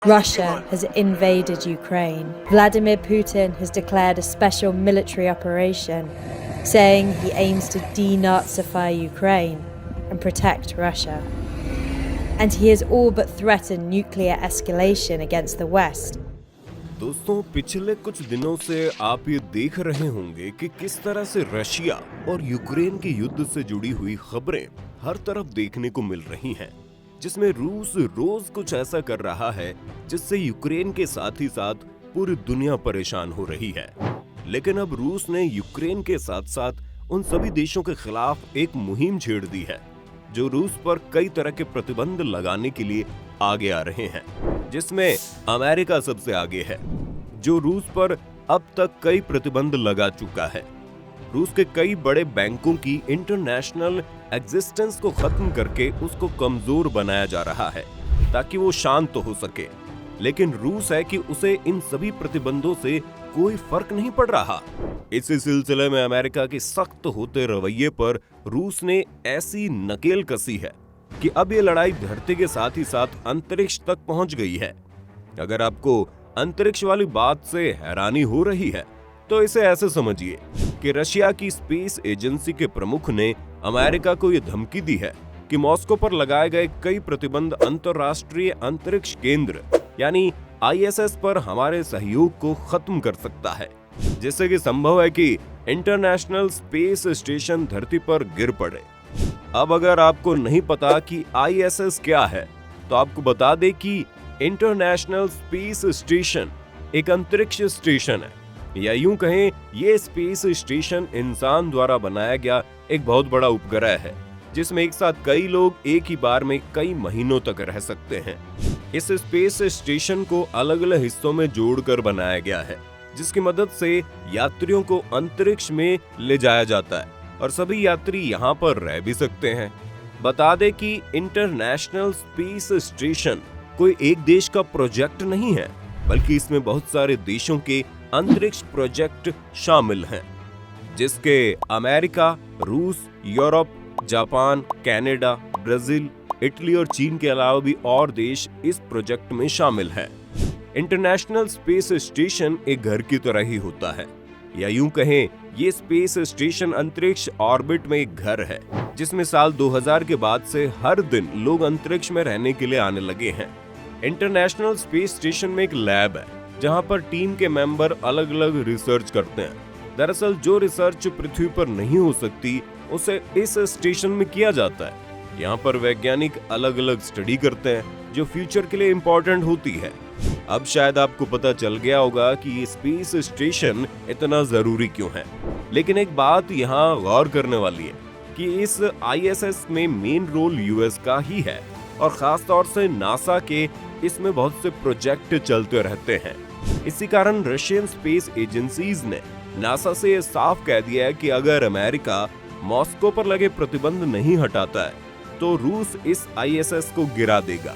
Russia has invaded Ukraine. Vladimir Putin has declared a special military operation, saying he aims to denazify Ukraine and protect Russia. And he has all but threatened nuclear escalation against the West. दोस्तों, पिछले कुछ दिनों से आप ये देख रहे होंगे कि किस तरह से रशिया और यूक्रेन के युद्ध से जुड़ी हुई खबरें हर तरफ देखने को मिल रही हैं, जिसमें रूस रोज कुछ ऐसा कर रहा है जिससे यूक्रेन के साथ ही साथ पूरी दुनिया परेशान हो रही है। लेकिन अब रूस ने यूक्रेन के साथ साथ उन सभी देशों के खिलाफ एक मुहिम छेड़ दी है जो रूस पर कई तरह के प्रतिबंध लगाने के लिए आगे आ रहे हैं, जिसमें अमेरिका सबसे आगे है, जो रूस पर अब तक कई प्रतिबंध लगा चुका है। रूस के कई बड़े बैंकों की इंटरनेशनल एग्जिस्टेंस को खत्म करके उसको कमजोर बनाया जा रहा है ताकि वो शांत हो सके। लेकिन रूस है कि उसे इन सभी प्रतिबंधों से कोई फर्क नहीं पड़ रहा। इसी सिलसिले में अमेरिका के सख्त होते रवैये पर रूस ने ऐसी नकेल कसी है कि अब ये लड़ाई धरती के साथ ही साथ अंतरिक्ष तक पहुंच गई है। अगर आपको अंतरिक्ष वाली बात से हैरानी हो रही है तो इसे ऐसे समझिए कि रशिया की स्पेस एजेंसी के प्रमुख ने अमेरिका को यह धमकी दी है कि मॉस्को पर लगाए गए कई प्रतिबंध अंतरराष्ट्रीय अंतरिक्ष केंद्र यानी ISS पर हमारे सहयोग को खत्म कर सकता है, जिससे कि संभव है कि इंटरनेशनल स्पेस स्टेशन धरती पर गिर पड़े। अब अगर आपको नहीं पता कि ISS क्या है, तो आपको बता दे कि इंटरनेशनल स्पेस स्टेशन एक अंतरिक्ष स्टेशन है, या यूं कहें ये स्पेस स्टेशन इंसान द्वारा बनाया गया एक बहुत बड़ा उपग्रह है, जिसमें एक साथ कई लोग एक ही बार में कई महीनों तक रह सकते हैं। इस स्पेस स्टेशन को अलग अलग हिस्सों में जोड़कर बनाया गया है, जिसकी मदद से यात्रियों को अंतरिक्ष में ले जाया जाता है और सभी यात्री यहाँ पर रह भी सकते हैं। बता दें कि इंटरनेशनल स्पेस स्टेशन कोई एक देश का प्रोजेक्ट नहीं है, बल्कि इसमें बहुत सारे देशों के अंतरिक्ष प्रोजेक्ट शामिल हैं, जिसके अमेरिका, रूस, Europe, Japan, Canada, Brazil, Italy और चीन के अलावा भी और देश इस प्रोजेक्ट में शामिल हैं। इंटरनेशनल स्पेस स्टेशन एक घर की तरह ही होता है, या यूं कहें ये स्पेस स्टेशन अंतरिक्ष ऑर्बिट में एक घर है, जिसमें साल 2000 के बाद से हर दिन लोग अंतरिक्ष में रहने के लिए आने लगे हैं। इंटरनेशनल स्पेस स्टेशन में एक लैब है जहां पर टीम के मेंबर अलग अलग रिसर्च करते हैं। दरअसल जो रिसर्च पृथ्वी पर नहीं हो सकती उसे इस स्टेशन में किया जाता है। यहाँ पर वैज्ञानिक अलग अलग स्टडी करते हैं जो फ्यूचर के लिए इम्पोर्टेंट होती है। अब शायद आपको पता चल गया होगा कि ये स्पेस स्टेशन इतना जरूरी क्यों है, लेकिन एक बात यहाँ गौर करने वाली है कि इस ISS में मेन रोल US का ही है और खास तौर से नासा के इसमें बहुत से प्रोजेक्ट चलते रहते हैं। इसी कारण रशियन स्पेस एजेंसीज ने नासा से यह साफ कह दिया है कि अगर अमेरिका मॉस्को पर लगे प्रतिबंध नहीं हटाता है तो रूस इस ISS को गिरा देगा।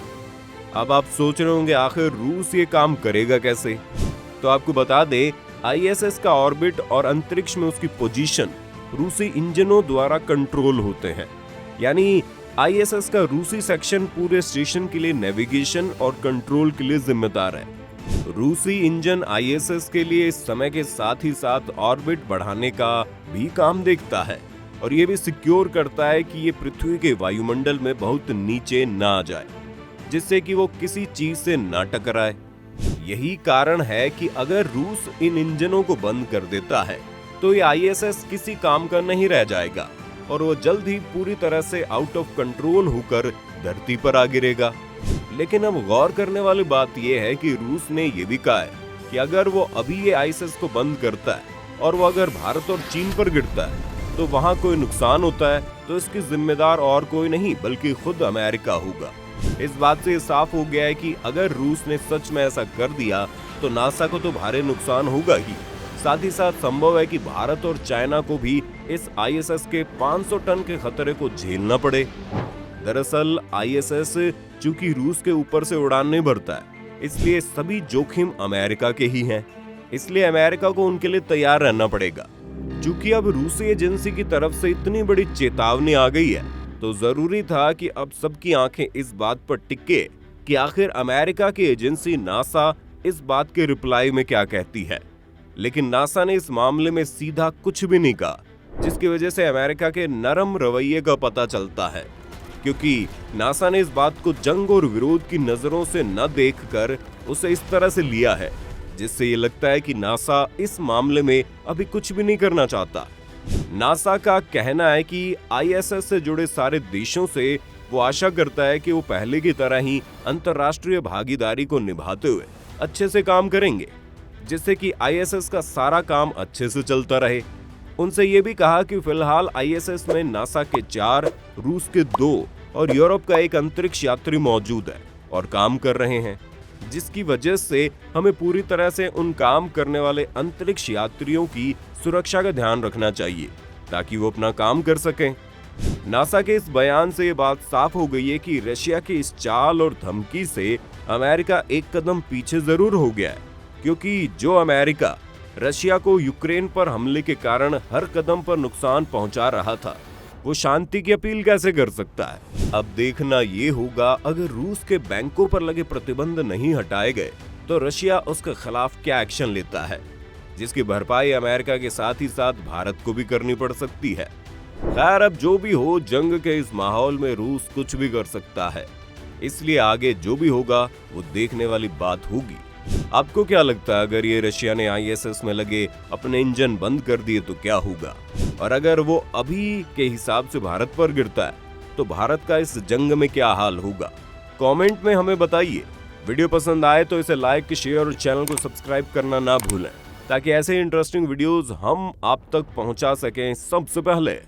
अब आप सोच रहे होंगे आखिर रूस ये काम करेगा कैसे? तो आपको बता दे ISS का ऑर्बिट और अंतरिक्ष में उसकी पोजीशन रूसी इंजनों द्वारा कंट्रोल होते हैं, यानी ISS का रूसी सेक्शन पूरे स्टेशन के लिए नेविगेशन और कंट्रोल के लिए जिम्मेदार है। रूसी इंजन ISS के लिए इस समय के साथ ही साथ ऑर्बिट बढ़ाने का भी काम देखता है और ये भी सिक्योर करता है कि ये पृथ्वी के वायुमंडल में बहुत नीचे ना आ जाए, जिससे कि वो किसी चीज से ना टकराए। यही कारण है कि अगर रूस इन इंजनों को बंद कर देता है तो ये ISS किसी काम का नहीं रह जाएगा और वो जल्द ही पूरी तरह से आउट ऑफ कंट्रोल होकर धरती पर आ गिरेगा। लेकिन अब गौर करने वाली बात यह है कि रूस ने यह भी कहा है कि अगर वो अभी ये ISS को बंद करता है और वो अगर भारत और चीन पर गिरता है तो वहां कोई नुकसान होता है तो इसकी जिम्मेदार और कोई नहीं बल्कि खुद अमेरिका होगा। इस बात से साफ हो गया है कि अगर रूस ने सच में ऐसा कर दिया तो नासा को तो भारी नुकसान होगा ही, साथ ही साथ संभव है कि भारत और चाइना को भी इस ISS के 500 टन के खतरे को झेलना पड़े। दरअसल ISS चूंकि रूस के ऊपर से उड़ान नहीं भरता है, इसलिए सभी जोखिम अमेरिका के ही हैं। इसलिए अमेरिका को उनके लिए तैयार रहना पड़ेगा। चूंकि अब रूसी एजेंसी की तरफ से इतनी बड़ी चेतावनी आ गई है तो जरूरी था कि अब सबकी आंखें इस बात पर टिके कि आखिर अमेरिका की एजेंसी नासा इस बात के रिप्लाई में क्या कहती है। लेकिन नासा ने इस मामले में सीधा कुछ भी नहीं कहा, जिसकी वजह से अमेरिका के नरम रवैये का पता चलता है, क्योंकि नासा ने इस बात को जंग और विरोध की नजरों से न देखकर उसे इस तरह से लिया है, जिससे ये लगता है कि नासा इस मामले में अभी कुछ भी नहीं करना चाहता। नासा का कहना है कि आईएसएस से जुड़े सारे देशों से वो आशा करता है कि वो पहले की तरह ही अंतर्राष्ट्रीय भागीदारी को निभाते हुए अच्छे से काम करेंगे, जिससे कि आईएसएस का सारा काम अच्छे से चलता रहे। उनसे ये भी कहा कि फिलहाल आईएसएस में नासा के 4, रूस के 2 और यूरोप का 1 अंतरिक्ष यात्री मौजूद है और काम कर रहे हैं, जिसकी वजह से हमें पूरी तरह से उन काम करने वाले अंतरिक्ष यात्रियों की सुरक्षा का ध्यान रखना चाहिए ताकि वो अपना काम कर सकें। नासा के इस बयान से ये बात साफ हो गई है कि रशिया की इस चाल और धमकी से अमेरिका एक कदम पीछे जरूर हो गया है, क्योंकि जो अमेरिका रशिया को यूक्रेन पर हमले के कारण हर कदम पर नुकसान पहुंचा रहा था, वो शांति की अपील कैसे कर सकता है। अब देखना ये होगा, अगर रूस के बैंकों पर लगे प्रतिबंध नहीं हटाए गए तो रशिया उसके खिलाफ क्या एक्शन लेता है, जिसकी भरपाई अमेरिका के साथ ही साथ भारत को भी करनी पड़ सकती है। खैर, अब जो भी हो, जंग के इस माहौल में रूस कुछ भी कर सकता है, इसलिए आगे जो भी होगा वो देखने वाली बात होगी। आपको क्या लगता है, अगर ये रशिया ने आईएसएस में लगे अपने इंजन बंद कर दिए तो क्या होगा, और अगर वो अभी के हिसाब से भारत पर गिरता है तो भारत का इस जंग में क्या हाल होगा? कमेंट में हमें बताइए। वीडियो पसंद आए तो इसे लाइक, शेयर और चैनल को सब्सक्राइब करना ना भूलें, ताकि ऐसे इंटरेस्टिंग वीडियोस हम आप तक पहुंचा सकें सबसे पहले।